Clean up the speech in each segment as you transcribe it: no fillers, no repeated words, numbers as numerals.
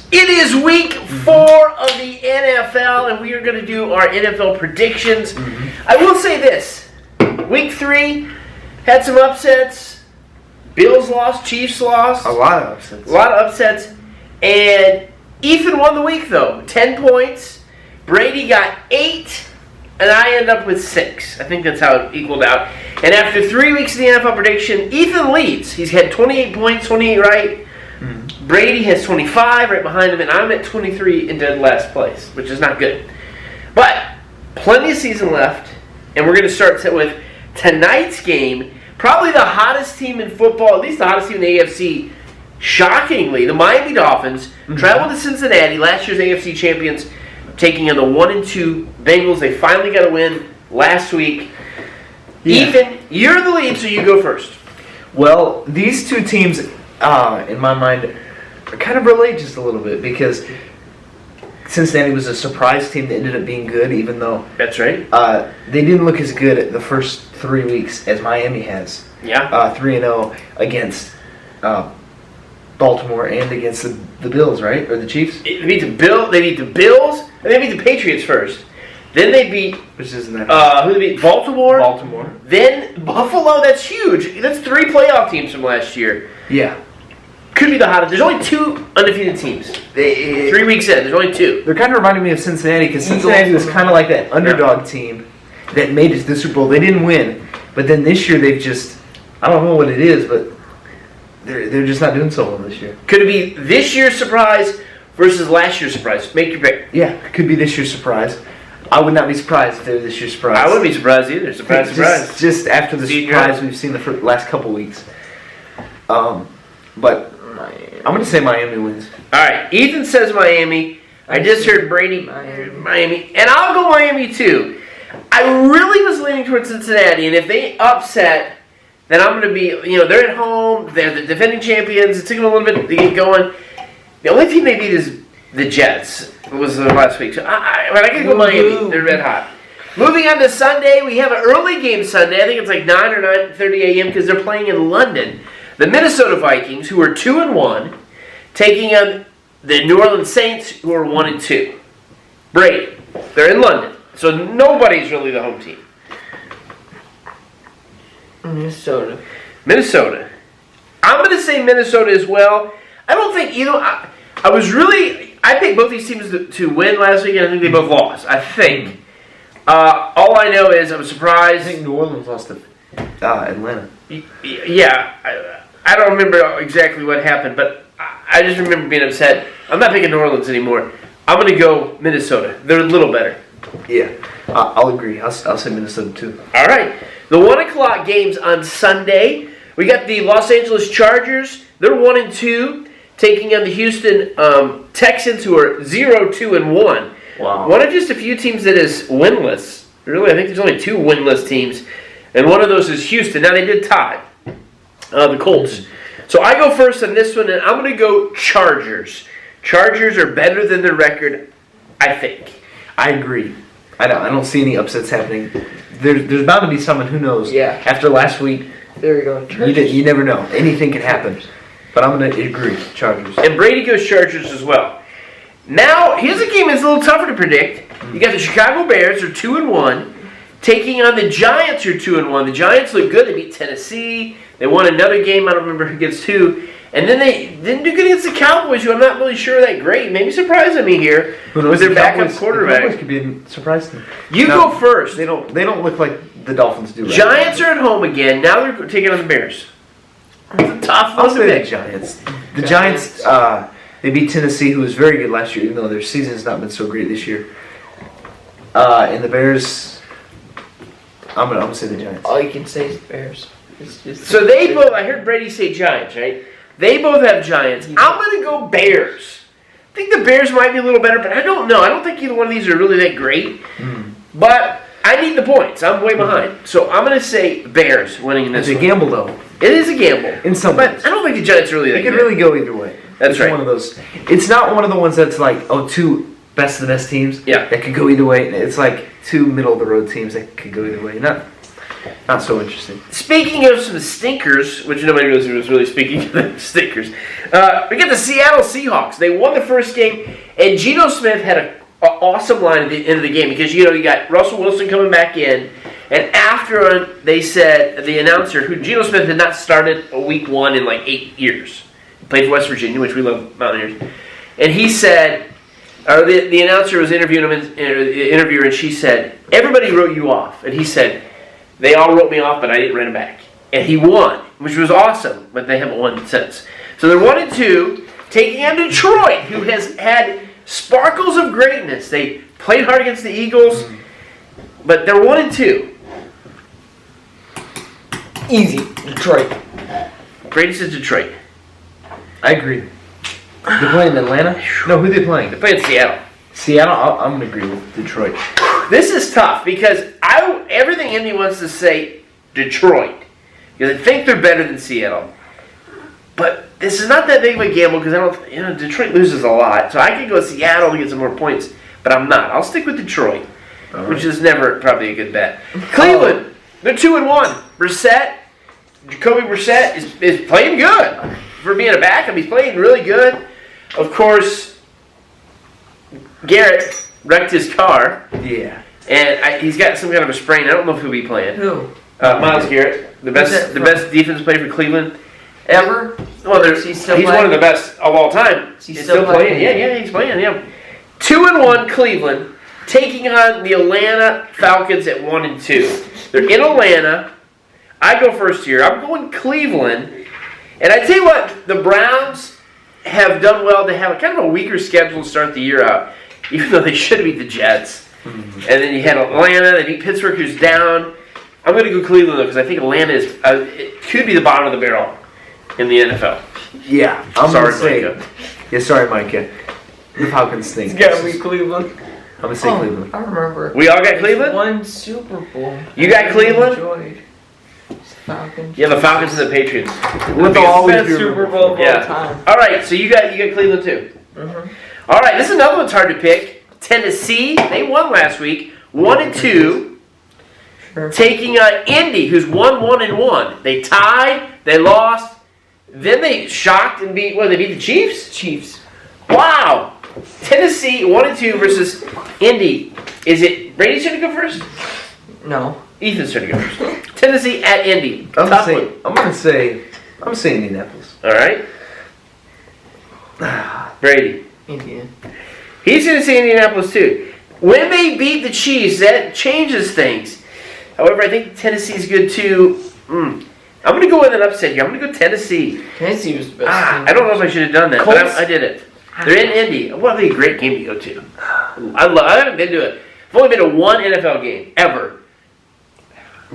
It is week 4 of the NFL, and we are going to do our NFL predictions. I will say this. Week 3 had some upsets. Bills lost, Chiefs lost. A lot of upsets. A lot of upsets. And Ethan won the week, though. 10 points. Brady got 8, and I end up with 6. I think that's how it equaled out. And after 3 weeks of the NFL prediction, Ethan leads. He's had 28 points, 28 right. Brady has 25 right behind him, and I'm at 23 in dead last place, which is not good. But plenty of season left, and we're going to start with tonight's game. Probably the hottest team in football, at least the hottest team in the AFC, shockingly, the Miami Dolphins traveled to Cincinnati, last year's AFC champions, taking on the 1-2 Bengals. They finally got a win last week. Yeah. Ethan, you're the lead, so you go first. Well, these two teams, in my mind, kind of relate just a little bit because Cincinnati was a surprise team that ended up being good, even though that's right. They didn't look as good at the first 3 weeks as Miami has. Yeah, 3-0 against Baltimore and against the Bills, right, or the Chiefs. They beat the Bills. And they beat the Patriots first. Then they beat which isn't that who they beat? Baltimore. Baltimore. Then Buffalo. That's huge. That's 3 playoff teams from last year. Yeah. Could be the hottest. There's only 2 undefeated teams. 3 weeks in, there's only 2. They're kind of reminding me of Cincinnati because Cincinnati was kind of like that underdog team that made it to the Super Bowl. They didn't win, but then this year they've just, I don't know what it is, but they're just not doing so well this year. Could it be this year's surprise versus last year's surprise? Make your pick. Yeah, it could be this year's surprise. I would not be surprised if they were this year's surprise. I wouldn't be surprised either. Surprise. Just after the surprise we've seen the last couple weeks. But I'm going to say Miami wins. All right, Ethan says Miami. I just heard Brady, Miami. And I'll go Miami too. I really was leaning towards Cincinnati, and if they upset, then I'm going to be, they're at home, they're the defending champions. It took them a little bit to get going. The only team they beat is the Jets. It was last week. So I can go Miami. They're red hot. Moving on to Sunday, we have an early game Sunday. I think it's like 9 or 9:30 a.m. because they're playing in London. The Minnesota Vikings, who are 2-1, taking on the New Orleans Saints, who are 1-2. Brady, they're in London, so nobody's really the home team. Minnesota. I'm going to say Minnesota as well. I don't think I picked both these teams to win last week, and I think they both lost. I think. All I know is I'm surprised. I think New Orleans lost to Atlanta. Yeah, I don't remember exactly what happened, but I just remember being upset. I'm not picking New Orleans anymore. I'm going to go Minnesota. They're a little better. Yeah, I'll agree. I'll say Minnesota too. All right. The 1 o'clock games on Sunday. We got the Los Angeles Chargers. They're 1-2, taking on the Houston Texans, who are 0-2-1. Wow. One of just a few teams that is winless. Really, I think there's only 2 winless teams, and one of those is Houston. Now, they did tie the Colts. So I go first on this one, and I'm going to go Chargers. Chargers are better than their record, I think. I agree. I don't see any upsets happening. There's bound to be someone, who knows. Yeah. After last week, there we go. You never know. Anything can happen. But I'm going to agree. Chargers. And Brady goes Chargers as well. Now, here's a game that's a little tougher to predict. You got the Chicago Bears, who are 2-1, taking on the Giants, who are 2-1. The Giants look good. They beat Tennessee. They won another game. I don't remember who gets who. And then they didn't do good against the Cowboys, who I'm not really sure are that great. Maybe surprising me here with their backup quarterback. The Cowboys could be a surprise to me. You go first. They don't look like the Dolphins do. Giants are at home again. Now they're taking on the Bears. It's a tough one to pick. The Giants. The Giants, they beat Tennessee, who was very good last year, even though their season has not been so great this year. And the Bears, I'm gonna say the Giants. All you can say is Bears. So they both, I heard Brady say Giants, right? They both have Giants. I'm going to go Bears. I think the Bears might be a little better, but I don't know. I don't think either one of these are really that great. But I need the points. I'm way behind. So I'm going to say Bears winning in this one. It's a gamble, though. It is a gamble. In some But ways. I don't think the Giants are really that good. It could really go either way. That's right. One of those. It's not one of the ones that's like, 2 best of the best teams. Yeah. That could go either way. It's like 2 middle of the road teams that could go either way. Not so interesting. Speaking of some stinkers, which nobody was really speaking of stinkers, we got the Seattle Seahawks. They won the first game, and Geno Smith had an awesome line at the end of the game because, you got Russell Wilson coming back in, and after they said, the announcer, who Geno Smith had not started a week 1 in like 8 years, played for West Virginia, which we love Mountaineers, and he said, or the announcer was interviewing him, the interviewer, and she said, everybody wrote you off, and he said, they all wrote me off, but I didn't write him back. And he won, which was awesome, but they haven't won since. So they're 1-2, taking on Detroit, who has had sparkles of greatness. They played hard against the Eagles, but they're 1-2. Easy. Detroit. Brady says Detroit. I agree. They're playing Atlanta? No, who are they playing? They're playing Seattle. Seattle? I'm going to agree with Detroit. This is tough because everything in me wants to say Detroit because I think they're better than Seattle. But this is not that big of a gamble because Detroit loses a lot. So I could go Seattle to get some more points, but I'm not. I'll stick with Detroit, which is never probably a good bet. Cleveland, they're 2-1. Jacoby Brissett is playing good for being a backup. He's playing really good. Of course, Garrett wrecked his car. Yeah. And he's got some kind of a sprain. I don't know if he'll be playing. Who? Myles Garrett, the best defensive player for Cleveland Ever? Well, he's one of the best of all time. He's still playing. Yeah, he's playing. Yeah. 2-1 Cleveland taking on the Atlanta Falcons at 1-2. They're in Atlanta. I go first here. I'm going Cleveland, and I tell you what, the Browns have done well to have kind of a weaker schedule to start the year out, even though they should beat the Jets. And then you had Atlanta, they beat Pittsburgh, who's down. I'm going to go Cleveland, though, because I think Atlanta it could be the bottom of the barrel in the NFL. Yeah. Sorry, Micah. Yeah, sorry, Micah. The Falcons stink. It's got to be Cleveland. I'm going to say Cleveland. I remember. We all got Cleveland? One Super Bowl. You got Cleveland? Enjoyed. Falcons. Yeah, the Falcons and the Patriots. With all Best Super Bowl of all time. All right, so you got Cleveland, too. Mm-hmm. All right, this is another one's hard to pick. Tennessee, they won last week, 1-2, taking on Indy, who's 1-1. They tied, they lost, then they shocked and beat the Chiefs? Chiefs. Wow. Tennessee, 1-2 versus Indy. Is it Brady's going to go first? No. Ethan's going to go first. Tennessee at Indy. I'm going to say Indianapolis. All right. Brady. Indiana. He's going to say Indianapolis, too. When they beat the Chiefs, that changes things. However, I think Tennessee's good, too. I'm going to go with an upset here. I'm going to go Tennessee. Tennessee was the best team. I don't know if I should have done that, Colts? but I did it. They're in Indy. What a great game to go to. I haven't been to it. I've only been to one NFL game, ever.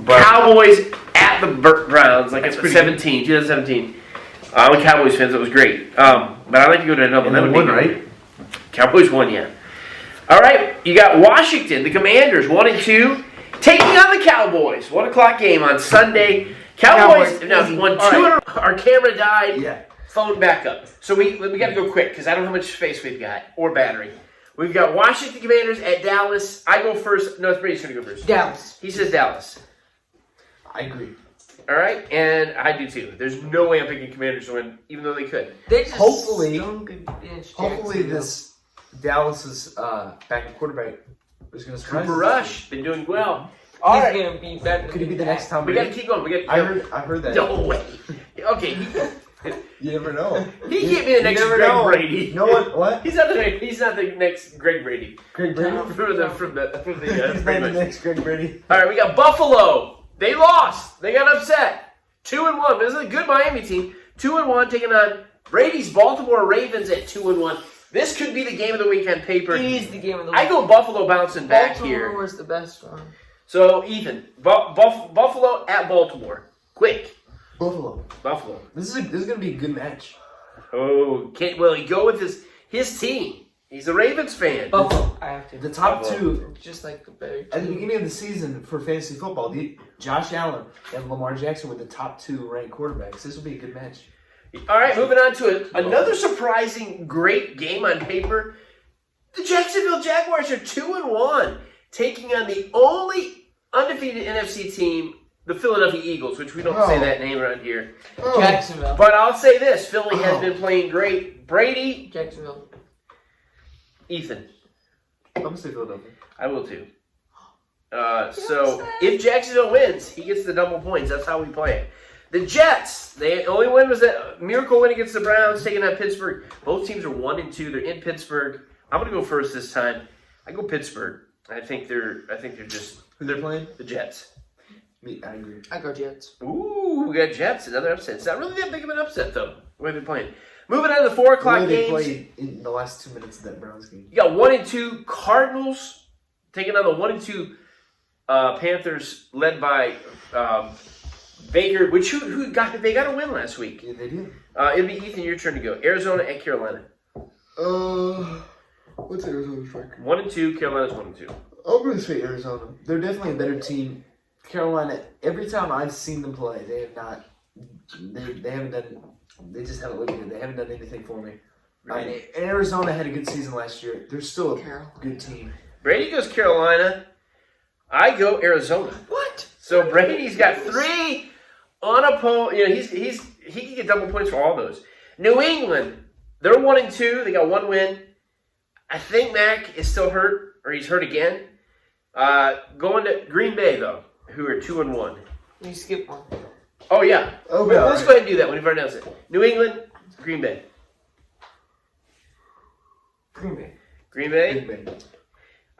Cowboys at the Browns, like it's 2017. I'm a Cowboys fan, so it was great. But I'd like to go to another one. That would be won, good. right? Cowboys won, yeah. All right, you got Washington, the Commanders, 1-2, taking on the Cowboys. 1 o'clock game on Sunday. Cowboys now won 2. Our camera died. Yeah. Phone back up. So we got to go quick because I don't know how much space we've got or battery. We've got Washington Commanders at Dallas. I go first. No, it's Brady's going to go first. Dallas. He says Dallas. I agree. All right, and I do too. There's no way I'm picking Commanders to win, even though they could. They just Hopefully this Dallas's backup quarterback is going to surprise Cooper Rush been doing well. He's going to be better. Could he be the next Tom We Brady? got to keep going. I heard that. No way. Okay. You never know. He can't be the next never Greg know. Brady. No one. What? He's not the next Greg Brady. Greg Brady? From the He's not the next Greg Brady. All right, we got Buffalo. They lost. They got upset. 2-1. This is a good Miami team. 2-1 taking on Brady's Baltimore Ravens at 2-1. This could be the game of the week on paper. He's the game of the week. I go Buffalo bouncing back Baltimore here. was the best one. So, Ethan, Buffalo at Baltimore. Quick. Buffalo. This is going to be a good match. Oh, will he go with his team? He's a Ravens fan. Buffalo. I have to. The top Buffalo. two, Just like the better team. at the beginning of the season for fantasy football, Josh Allen and Lamar Jackson were the top 2 ranked quarterbacks. This will be a good match. All right, moving on to another surprising great game on paper. The Jacksonville Jaguars are 2-1, taking on the only undefeated NFC team the Philadelphia Eagles, which we don't say that name around here. Jacksonville. But I'll say this: Philly has been playing great. Brady, Jacksonville. Ethan. I'm gonna say Philadelphia. I will too. So if Jacksonville wins, he gets the double points. That's how we play it. The Jets, the only win was that miracle win against the Browns, taking out Pittsburgh. Both teams are 1-2. They're in Pittsburgh. I'm gonna go first this time. I go Pittsburgh. I think they're just Who they're playing? the Jets. Me, I agree. I go Jets. Ooh, we got Jets, another upset. It's not really that big of an upset though. The way they're playing. Moving on to the 4 o'clock They games. played in the last 2 minutes of that Browns game. You got 1-2 Cardinals taking on the 1-2 Panthers, led by Baker. Which they got a win last week. Yeah, they did. It'll be Ethan, your turn to go. Arizona at Carolina. What's Arizona's record? 1-2. Carolina's 1-2. I'm gonna say Arizona. They're definitely a better team. Carolina. Every time I've seen them play, they have not. They haven't done. They just haven't looked good. They haven't done anything for me. Right. Arizona had a good season last year. They're still a good team. Brady goes Carolina. I go Arizona. What? So Brady's got 3 unopposed. You know, he can get double points for all those. New England, they're 1-2. They got 1 win. I think Mac is still hurt, or he's hurt again. Going to Green Bay though, who are 2-1. You skip one. Oh yeah. Oh, Well, yeah, let's go ahead and do that when you've already announced it. New England, Green Bay. Green Bay. Green Bay. Green Bay.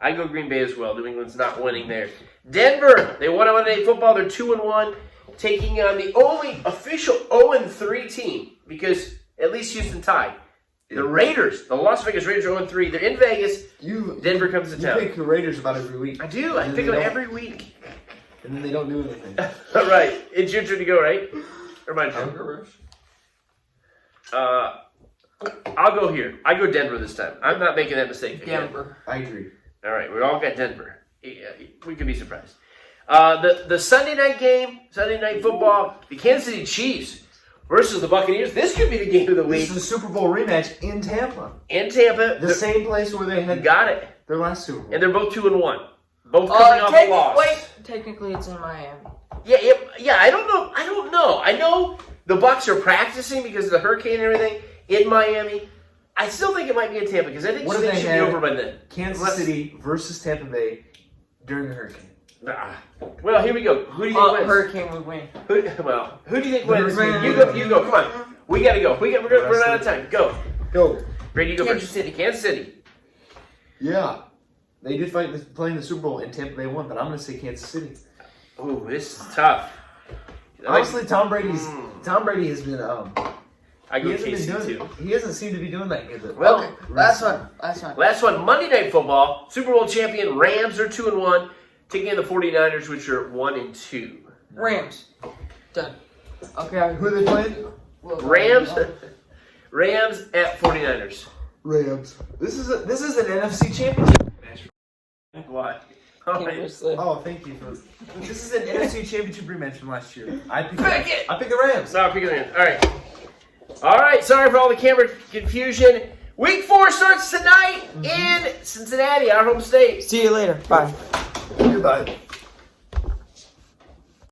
I go Green Bay as well. New England's not winning there. Denver, they won on Monday Night Football. They're 2-1, taking on the only official 0-3 team because at least Houston tied. The Raiders, the Las Vegas Raiders are 0-3. They're in Vegas. Denver comes to town. You pick the Raiders about every week. I do. I pick them every week. And then they don't do anything. All right. It's your turn to go, right? Or my turn? I'll go here. I go Denver this time. I'm not making that mistake again. Denver. I agree. All right, we all got Denver. Yeah, we could be surprised. The Sunday night game, Sunday night football, the Kansas City Chiefs versus the Buccaneers. This could be the game of the This week. is a Super Bowl rematch in Tampa. In Tampa. The same place where they You had got it. their last Super Bowl. And they're both 2-1. Both coming off a loss. Wait, technically it's in Miami. Yeah, I don't know. I know the Bucs are practicing because of the hurricane and everything in Miami. I still think it might be in Tampa because I think What if they they should be had over by then. Kansas City versus Tampa Bay during the hurricane. Well, here we go. Who do you think wins? Hurricane would win. Who do you think wins? Hurricane. You go. Come on. We got to go. We're running out of time. Go. Go. Brady, you go Kansas first. City. Kansas City. Yeah. They did play in the Super Bowl and Tampa Bay won, but I'm going to say Kansas City. Ooh, this is tough. Honestly, Tom Brady has been I go he hasn't KC been doing too. He hasn't seemed to be doing that good. Well, Okay, last one. last one, Monday Night Football. Super Bowl champion Rams are 2-1, taking in the 49ers, which are 1-2. Rams. Done. Okay. Who are they playing? Rams at 49ers. Rams. This is an NFC Championship match. Why? Oh, thank you for. This is an NFC Championship rematch from last year. I pick it. the Rams. No, pick the Rams. All right. Sorry for all the camera confusion. Week 4 starts tonight in Cincinnati, our home state. See you later. Bye. Goodbye.